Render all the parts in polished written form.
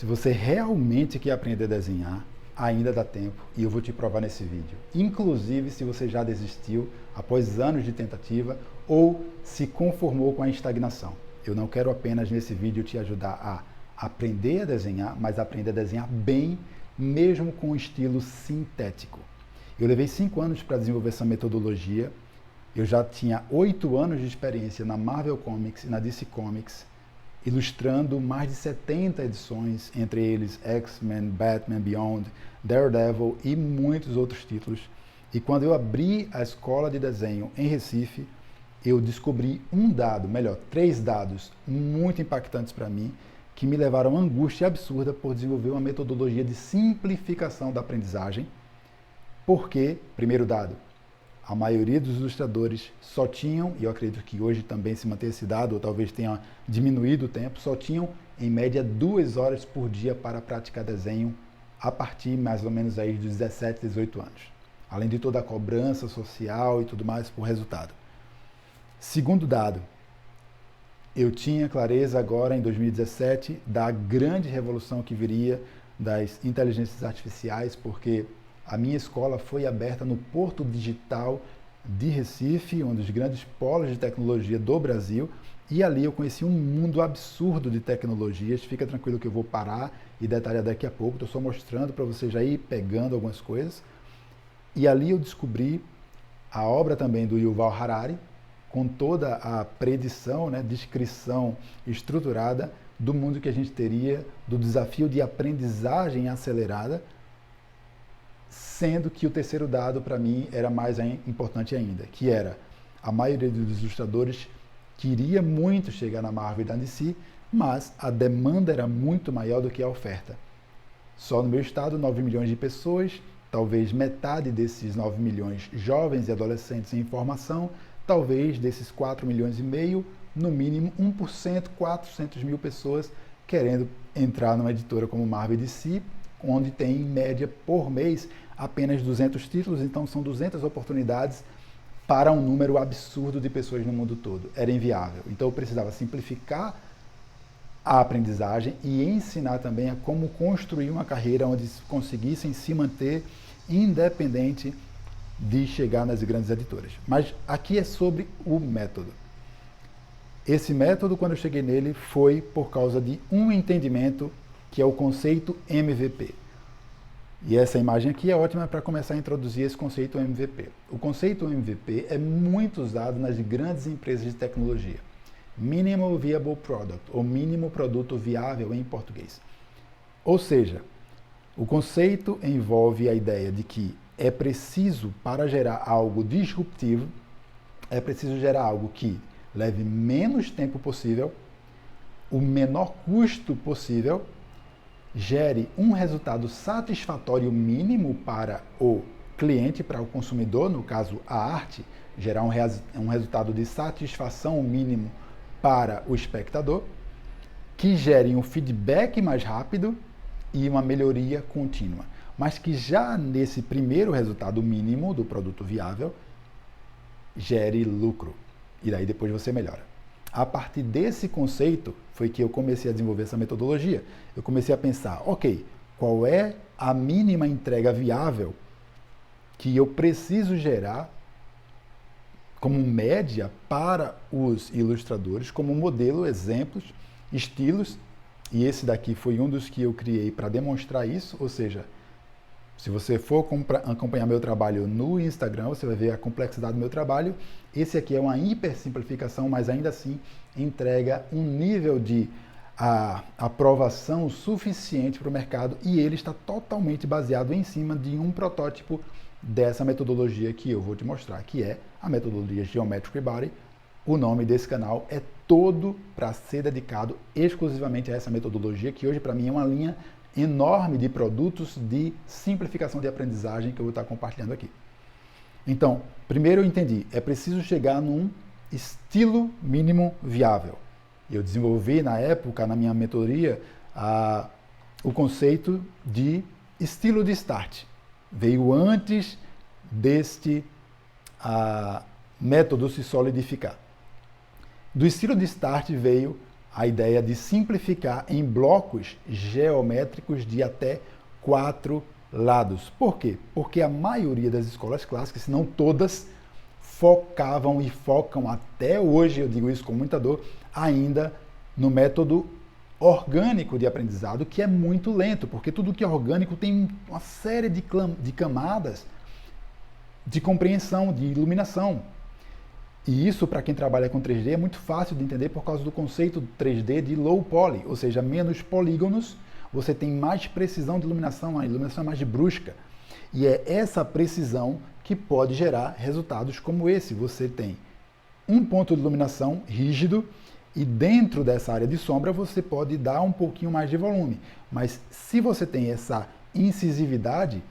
Se você realmente quer aprender a desenhar, ainda dá tempo e eu vou te provar nesse vídeo. Inclusive se você já desistiu após anos de tentativa ou se conformou com a estagnação. Eu não quero apenas nesse vídeo te ajudar a aprender a desenhar, mas aprender a desenhar bem, mesmo com um estilo sintético. Eu levei 5 anos para desenvolver essa metodologia. Eu já tinha 8 anos de experiência na Marvel Comics e na DC Comics, ilustrando mais de 70 edições, entre eles X-Men, Batman Beyond, Daredevil e muitos outros títulos. E quando eu abri a escola de desenho em Recife, eu descobri 3 dados muito impactantes para mim, que me levaram a uma angústia absurda por desenvolver uma metodologia de simplificação da aprendizagem. Porque, primeiro dado, a maioria dos ilustradores só tinham, e eu acredito que hoje também se mantém esse dado, ou talvez tenha diminuído o tempo, só tinham em média 2 horas por dia para praticar desenho a partir mais ou menos aí dos 17, 18 anos. Além de toda a cobrança social e tudo mais por resultado. Segundo dado, eu tinha clareza agora em 2017 da grande revolução que viria das inteligências artificiais, porque a minha escola foi aberta no Porto Digital de Recife, um dos grandes polos de tecnologia do Brasil, e ali eu conheci um mundo absurdo de tecnologias. Fica tranquilo que eu vou parar e detalhar daqui a pouco, estou só mostrando para você já ir pegando algumas coisas. E ali eu descobri a obra também do Yuval Harari, com toda a predição, descrição estruturada do mundo que a gente teria, do desafio de aprendizagem acelerada, sendo que o terceiro dado para mim era mais importante ainda, que era a maioria dos ilustradores queria muito chegar na Marvel e na DC, mas a demanda era muito maior do que a oferta. Só no meu estado, 9 milhões de pessoas, talvez metade desses 9 milhões jovens e adolescentes em formação, talvez desses 4 milhões e meio, no mínimo 1%, 400 mil pessoas querendo entrar numa editora como Marvel e DC, onde tem em média por mês apenas 200 títulos, então são 200 oportunidades para um número absurdo de pessoas no mundo todo. Era inviável. Então eu precisava simplificar a aprendizagem e ensinar também a como construir uma carreira onde conseguissem se manter independente de chegar nas grandes editoras. Mas aqui é sobre o método. Esse método, quando eu cheguei nele, foi por causa de um entendimento que é o conceito MVP. E essa imagem aqui é ótima para começar a introduzir esse conceito MVP. O conceito MVP é muito usado nas grandes empresas de tecnologia. Minimal Viable Product, ou mínimo produto viável em português. Ou seja, o conceito envolve a ideia de que é preciso, para gerar algo disruptivo, é preciso gerar algo que leve menos tempo possível, o menor custo possível, gere um resultado satisfatório mínimo para o cliente, para o consumidor, no caso a arte, gerar um resultado de satisfação mínimo para o espectador, que gere um feedback mais rápido e uma melhoria contínua. Mas que já nesse primeiro resultado mínimo do produto viável, gere lucro. E daí depois você melhora. A partir desse conceito foi que eu comecei a desenvolver essa metodologia. Eu comecei a pensar, ok, qual é a mínima entrega viável que eu preciso gerar como média para os ilustradores, como modelo, exemplos, estilos, e esse daqui foi um dos que eu criei para demonstrar isso, ou seja, se você for acompanhar meu trabalho no Instagram, você vai ver a complexidade do meu trabalho. Esse aqui é uma hiper simplificação, mas ainda assim entrega um nível de aprovação suficiente para o mercado e ele está totalmente baseado em cima de um protótipo dessa metodologia que eu vou te mostrar, que é a metodologia Geometric Body. O nome desse canal é todo para ser dedicado exclusivamente a essa metodologia, que hoje para mim é uma linha enorme de produtos de simplificação de aprendizagem que eu vou estar compartilhando aqui. Então, primeiro eu entendi, é preciso chegar num estilo mínimo viável. Eu desenvolvi na época, na minha mentoria, o conceito de estilo de start. Veio antes deste método se solidificar. Do estilo de start veio a ideia de simplificar em blocos geométricos de até 4 lados. Por quê? Porque a maioria das escolas clássicas, se não todas, focavam e focam até hoje, eu digo isso com muita dor, ainda no método orgânico de aprendizado, que é muito lento, porque tudo que é orgânico tem uma série de camadas de compreensão, de iluminação. E isso, para quem trabalha com 3D, é muito fácil de entender por causa do conceito do 3D de low poly, ou seja, menos polígonos, você tem mais precisão de iluminação, a iluminação é mais brusca. E é essa precisão que pode gerar resultados como esse. Você tem um ponto de iluminação rígido e dentro dessa área de sombra você pode dar um pouquinho mais de volume. Mas se você tem essa incisividade,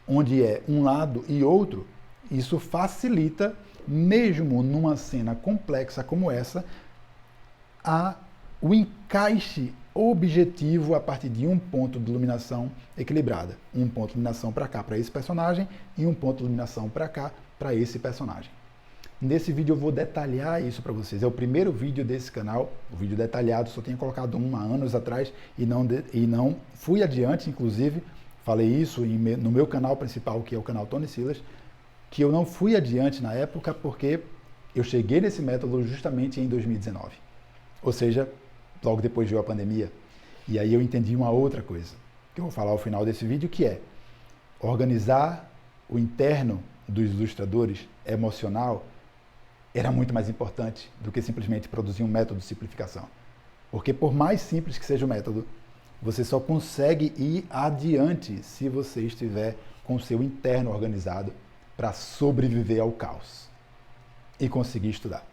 onde é um lado e outro, isso facilita, mesmo numa cena complexa como essa, o encaixe objetivo a partir de um ponto de iluminação equilibrada. Um ponto de iluminação para cá, para esse personagem, e um ponto de iluminação para cá, para esse personagem. Nesse vídeo eu vou detalhar isso para vocês. É o primeiro vídeo desse canal, o vídeo detalhado, só tinha colocado um há anos atrás e não fui adiante, inclusive, falei isso no meu canal principal, que é o canal Tony Silas, que eu não fui adiante na época porque eu cheguei nesse método justamente em 2019. Ou seja, logo depois veio a pandemia. E aí eu entendi uma outra coisa, que eu vou falar ao final desse vídeo, que é organizar o interno dos ilustradores emocional era muito mais importante do que simplesmente produzir um método de simplificação. Porque por mais simples que seja o método, você só consegue ir adiante se você estiver com o seu interno organizado para sobreviver ao caos e conseguir estudar.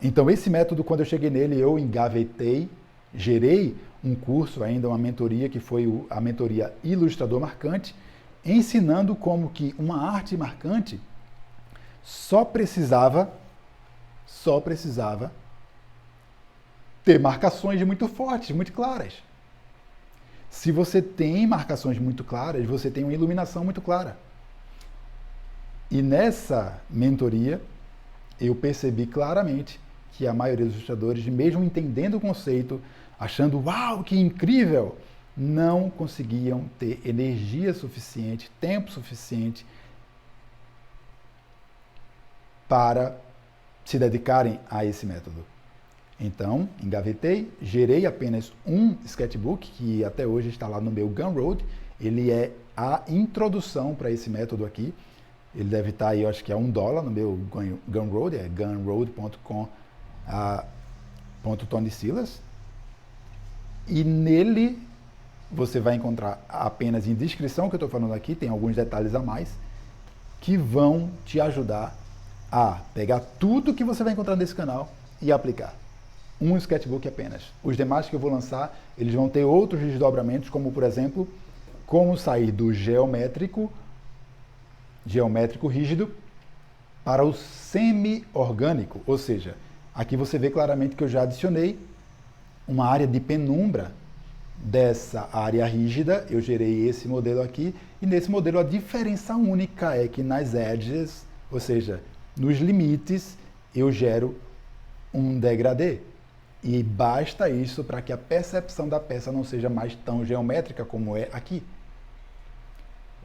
Então esse método, quando eu cheguei nele, eu engavetei, gerei um curso ainda, uma mentoria, que foi a mentoria Ilustrador Marcante, ensinando como que uma arte marcante só precisava ter marcações muito fortes, muito claras. Se você tem marcações muito claras, você tem uma iluminação muito clara. E nessa mentoria, eu percebi claramente que a maioria dos ilustradores, mesmo entendendo o conceito, achando, uau, que incrível, não conseguiam ter energia suficiente, tempo suficiente para se dedicarem a esse método. Então, engavetei, gerei apenas um sketchbook, que até hoje está lá no meu Gumroad. Ele é a introdução para esse método aqui. Ele deve estar aí, eu acho que é $1 no meu Gumroad, é gumroad.com/Tony Silas. E nele você vai encontrar apenas em descrição, que eu estou falando aqui, tem alguns detalhes a mais, que vão te ajudar a pegar tudo que você vai encontrar nesse canal e aplicar. Um sketchbook apenas. Os demais que eu vou lançar, eles vão ter outros desdobramentos, como por exemplo, como sair do geométrico rígido para o semi-orgânico, ou seja, aqui você vê claramente que eu já adicionei uma área de penumbra dessa área rígida, eu gerei esse modelo aqui, e nesse modelo a diferença única é que nas edges, ou seja, nos limites, eu gero um degradê. E basta isso para que a percepção da peça não seja mais tão geométrica como é aqui.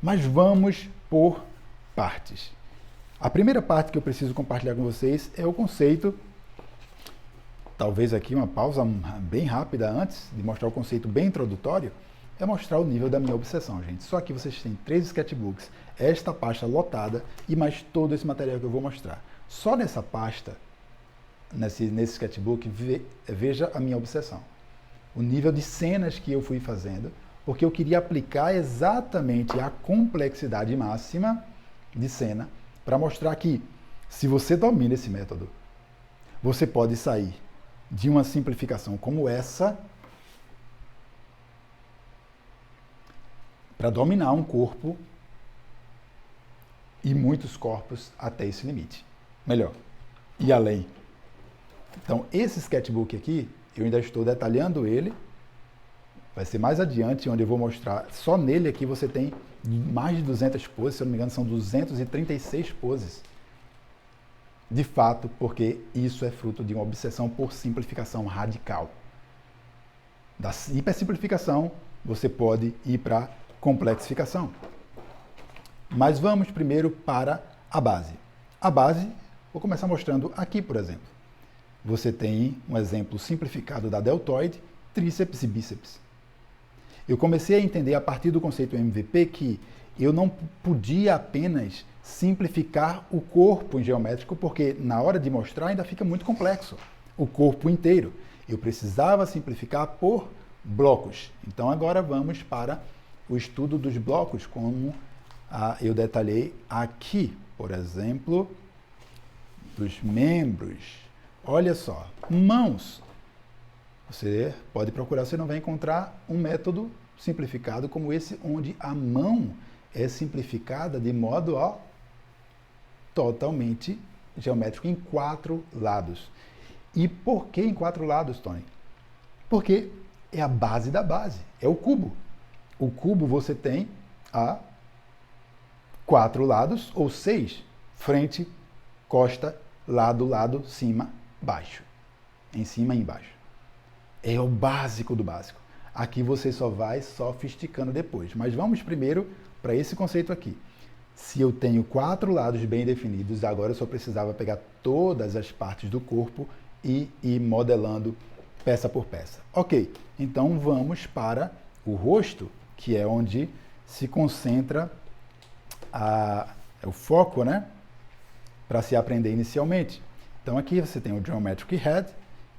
Mas vamos por partes. A primeira parte que eu preciso compartilhar com vocês é o conceito, talvez aqui uma pausa bem rápida antes de mostrar o conceito bem introdutório, é mostrar o nível da minha obsessão, gente. Só que vocês têm 3 sketchbooks, esta pasta lotada e mais todo esse material que eu vou mostrar. Só nessa pasta, nesse sketchbook, veja a minha obsessão. O nível de cenas que eu fui fazendo, porque eu queria aplicar exatamente a complexidade máxima de cena para mostrar que, se você domina esse método, você pode sair de uma simplificação como essa para dominar um corpo e muitos corpos até esse limite. Melhor, e além. Então, esse sketchbook aqui, eu ainda estou detalhando ele. Vai ser mais adiante, onde eu vou mostrar. Só nele aqui você tem mais de 200 poses, se eu não me engano, são 236 poses. de fato, porque isso é fruto de uma obsessão por simplificação radical. Da hipersimplificação, você pode ir para complexificação. Mas vamos primeiro para a base. A base, vou começar mostrando aqui, por exemplo. Você tem um exemplo simplificado da deltoide, tríceps e bíceps. Eu comecei a entender a partir do conceito MVP que eu não podia apenas simplificar o corpo em geométrico, porque na hora de mostrar ainda fica muito complexo, o corpo inteiro. Eu precisava simplificar por blocos. Então agora vamos para o estudo dos blocos, como eu detalhei aqui, por exemplo, dos membros. Olha só, mãos. Você pode procurar, você não vai encontrar um método simplificado como esse, onde a mão é simplificada de modo totalmente geométrico, em 4 lados. E por que em 4 lados, Tony? Porque é a base da base, é o cubo. O cubo você tem a 4 lados, ou 6, frente, costa, lado, lado, cima, baixo. Em cima e embaixo. É o básico do básico. Aqui você só vai sofisticando depois. Mas vamos primeiro para esse conceito aqui. Se eu tenho 4 lados bem definidos, agora eu só precisava pegar todas as partes do corpo e ir modelando peça por peça. Ok, então vamos para o rosto, que é onde se concentra o foco, né? Para se aprender inicialmente. Então aqui você tem o Geometric Head,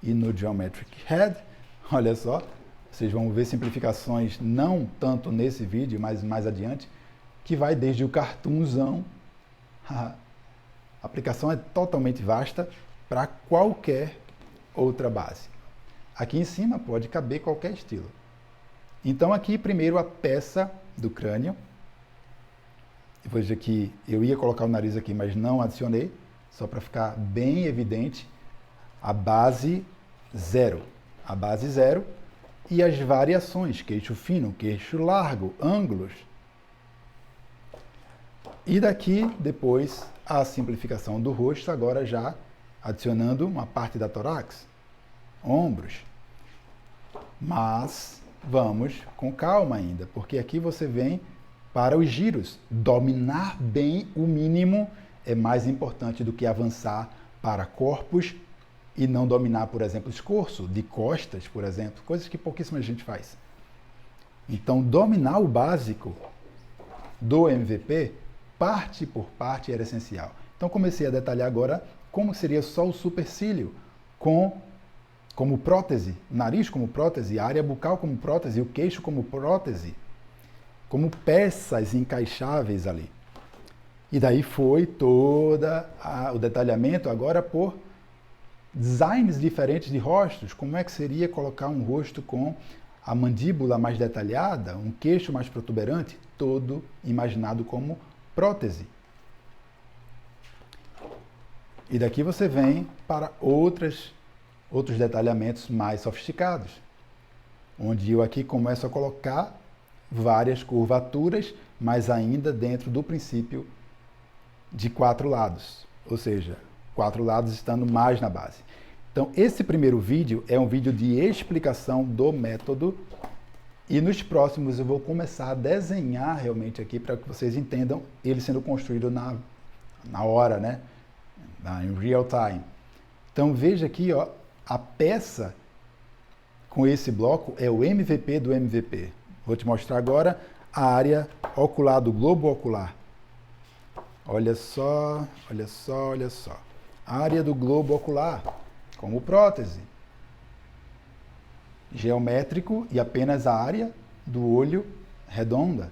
e no Geometric Head, olha só, vocês vão ver simplificações não tanto nesse vídeo, mas mais adiante, que vai desde o cartoonzão. A aplicação é totalmente vasta para qualquer outra base. Aqui em cima pode caber qualquer estilo. Então aqui primeiro a peça do crânio. Eu vou dizer que eu ia colocar o nariz aqui, mas não adicionei, só para ficar bem evidente a base 0. A base 0 e as variações, queixo fino, queixo largo, ângulos. E daqui, depois, a simplificação do rosto, agora já adicionando uma parte da tórax, ombros. Mas vamos com calma ainda, porque aqui você vem para os giros. Dominar bem o mínimo é mais importante do que avançar para corpos e não dominar, por exemplo, escorço de costas, por exemplo, coisas que pouquíssima gente faz. Então, dominar o básico do MVP, parte por parte, era essencial. Então, comecei a detalhar agora como seria só o supercílio como prótese, o nariz como prótese, a área bucal como prótese, o queixo como prótese, como peças encaixáveis ali. E daí foi todo o detalhamento agora por designs diferentes de rostos. Como é que seria colocar um rosto com a mandíbula mais detalhada, um queixo mais protuberante, todo imaginado como prótese. E daqui você vem para outros detalhamentos mais sofisticados, onde eu aqui começo a colocar várias curvaturas, mas ainda dentro do princípio de 4 lados, ou seja, 4 lados estando mais na base. Então, esse primeiro vídeo é um vídeo de explicação do método e nos próximos eu vou começar a desenhar realmente aqui para que vocês entendam ele sendo construído na hora, né? Em real time. Então, veja aqui, ó, a peça com esse bloco é o MVP do MVP. Vou te mostrar agora a área ocular do globo ocular. Olha só, olha só, olha só. Área do globo ocular, como prótese. Geométrico e apenas a área do olho redonda.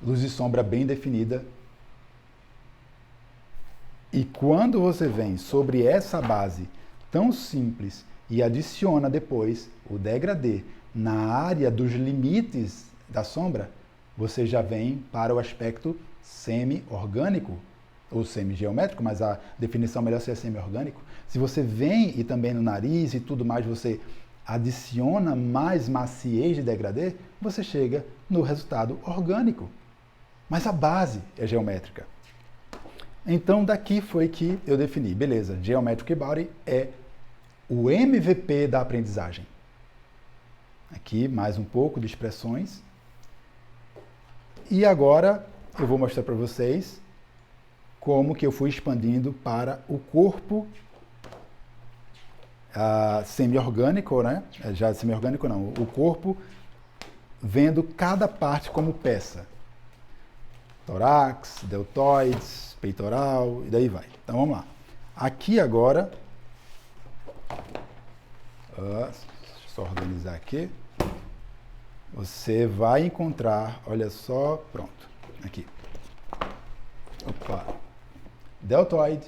Luz e sombra bem definida. E quando você vem sobre essa base tão simples e adiciona depois o degradê na área dos limites da sombra, você já vem para o aspecto semi-orgânico, ou semi-geométrico, mas a definição melhor seria semi-orgânico. Se você vem e também no nariz e tudo mais, você adiciona mais maciez de degradê, você chega no resultado orgânico. Mas a base é geométrica. Então, daqui foi que eu defini, beleza, Geometric Body é o MVP da aprendizagem. Aqui, mais um pouco de expressões. E agora, eu vou mostrar para vocês como que eu fui expandindo para o corpo semi-orgânico, né? Já semi-orgânico não, o corpo vendo cada parte como peça. Tórax, deltoides, peitoral, e daí vai. Então vamos lá. Aqui agora, deixa eu só organizar aqui. Você vai encontrar, olha só, pronto, aqui. Opa. Deltoide,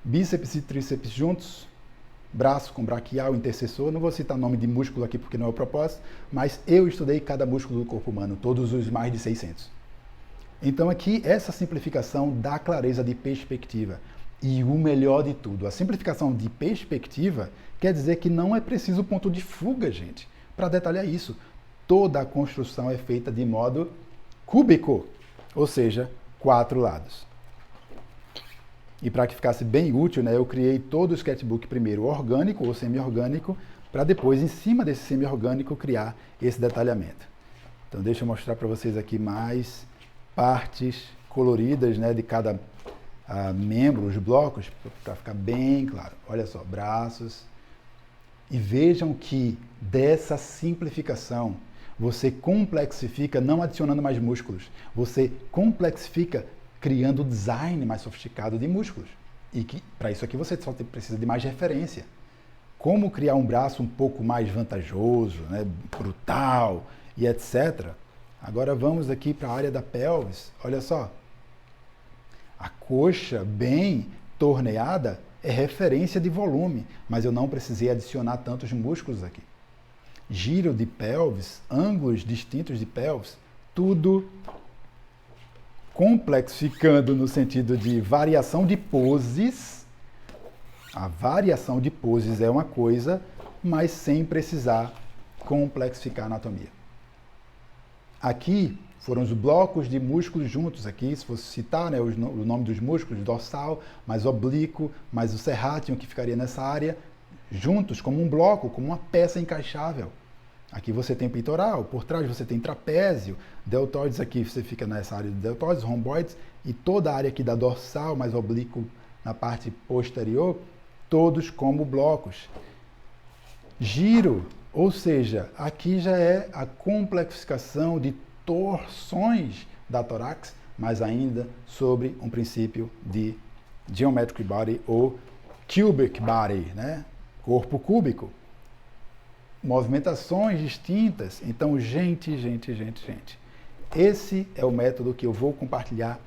bíceps e tríceps juntos, braço com braquial, intercessor. Não vou citar nome de músculo aqui porque não é o propósito, mas eu estudei cada músculo do corpo humano, todos os mais de 600. Então aqui, essa simplificação dá clareza de perspectiva. E o melhor de tudo, a simplificação de perspectiva quer dizer que não é preciso ponto de fuga, gente, para detalhar isso. Toda a construção é feita de modo cúbico, ou seja, 4 lados. E para que ficasse bem útil, né, eu criei todo o sketchbook primeiro orgânico ou semi-orgânico, para depois, em cima desse semi-orgânico, criar esse detalhamento. Então deixa eu mostrar para vocês aqui mais partes coloridas, né, de cada membro, os blocos, para ficar bem claro. Olha só, braços. E vejam que dessa simplificação você complexifica não adicionando mais músculos, você complexifica criando design mais sofisticado de músculos. E que para isso aqui você só precisa de mais referência. Como criar um braço um pouco mais vantajoso, né, brutal e etc. Agora vamos aqui para a área da pelvis. Olha só. A coxa bem torneada é referência de volume, mas eu não precisei adicionar tantos músculos aqui. Giro de pelvis, ângulos distintos de pelvis, tudo complexificando no sentido de variação de poses. A variação de poses é uma coisa, mas sem precisar complexificar a anatomia. Aqui foram os blocos de músculos juntos. Aqui, se fosse citar, né, o nome dos músculos, dorsal, mais oblíquo, mais o serrátil, que ficaria nessa área, juntos, como um bloco, como uma peça encaixável. Aqui você tem peitoral, por trás você tem trapézio, deltoides aqui você fica nessa área de deltoides, romboides, e toda a área aqui da dorsal, mais oblíquo na parte posterior, todos como blocos. Giro, ou seja, aqui já é a complexificação de torções da tórax, mas ainda sobre um princípio de geometric body ou cubic body, né? Corpo cúbico. Movimentações distintas. Então, gente. Esse é o método que eu vou compartilhar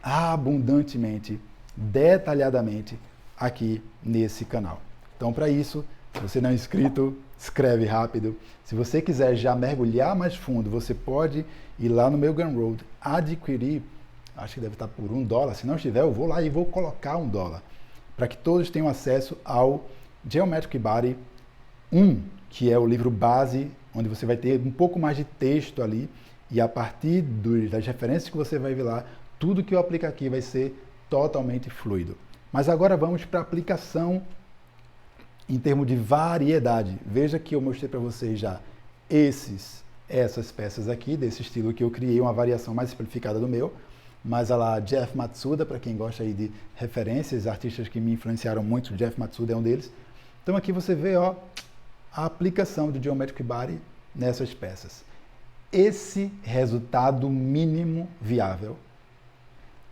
abundantemente, detalhadamente aqui nesse canal. Então, para isso, se você não é inscrito, escreve rápido. Se você quiser já mergulhar mais fundo, você pode ir lá no meu Gumroad, adquirir, acho que deve estar por $1. Se não estiver, eu vou lá e vou colocar $1, para que todos tenham acesso ao Geometric Body 1, que é o livro base, onde você vai ter um pouco mais de texto ali, e a partir das referências que você vai ver lá, tudo que eu aplicar aqui vai ser totalmente fluido. Mas agora vamos para a aplicação em termos de variedade. Veja que eu mostrei para vocês já essas peças aqui, desse estilo que eu criei, uma variação mais simplificada do meu, mas a lá Jeff Matsuda, para quem gosta aí de referências, artistas que me influenciaram muito, Jeff Matsuda é um deles. Então aqui você vê, ó, a aplicação do Geometric Body nessas peças. Esse resultado mínimo viável,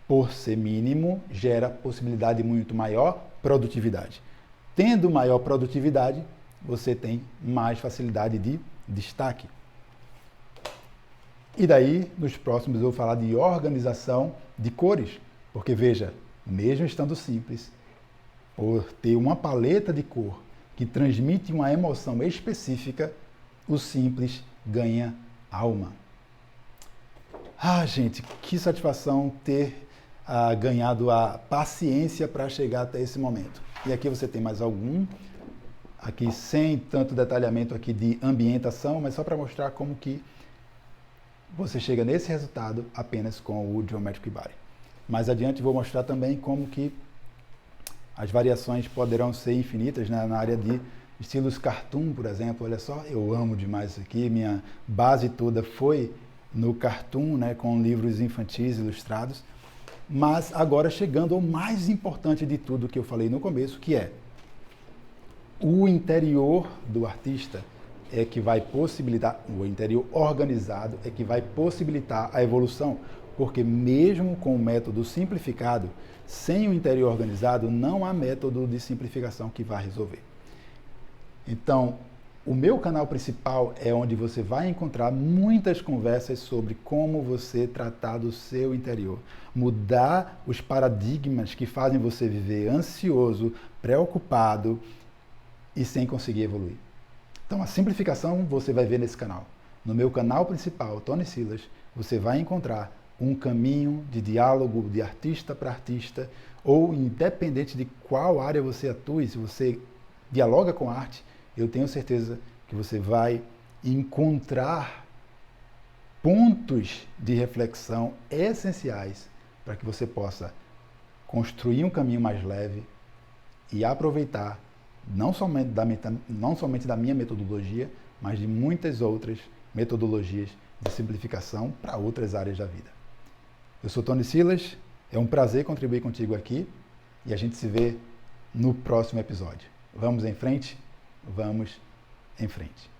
por ser mínimo, gera possibilidade de muito maior produtividade. Tendo maior produtividade, você tem mais facilidade de destaque. E daí, nos próximos, eu vou falar de organização de cores. Porque, veja, mesmo estando simples, por ter uma paleta de cor que transmite uma emoção específica, o simples ganha alma. Ah, gente, que satisfação ter ganhado a paciência para chegar até esse momento. E aqui você tem mais algum, aqui sem tanto detalhamento aqui de ambientação, mas só para mostrar como que você chega nesse resultado apenas com o Geometric Body. Mais adiante vou mostrar também como que as variações poderão ser infinitas, né, na área de estilos cartoon, por exemplo. Olha só, eu amo demais isso aqui. Minha base toda foi no cartoon, né, com livros infantis ilustrados. Mas agora chegando ao mais importante de tudo que eu falei no começo, que é o interior do artista é que vai possibilitar, o interior organizado é que vai possibilitar a evolução, porque mesmo com o método simplificado, sem o interior organizado, não há método de simplificação que vá resolver. Então, o meu canal principal é onde você vai encontrar muitas conversas sobre como você tratar do seu interior, mudar os paradigmas que fazem você viver ansioso, preocupado e sem conseguir evoluir. Então, a simplificação você vai ver nesse canal. No meu canal principal, Tony Silas, você vai encontrar um caminho de diálogo de artista para artista, ou independente de qual área você atue, se você dialoga com arte, eu tenho certeza que você vai encontrar pontos de reflexão essenciais para que você possa construir um caminho mais leve e aproveitar não somente da minha metodologia, mas de muitas outras metodologias de simplificação para outras áreas da vida. Eu sou Tony Silas, é um prazer contribuir contigo aqui e a gente se vê no próximo episódio. Vamos em frente? Vamos em frente.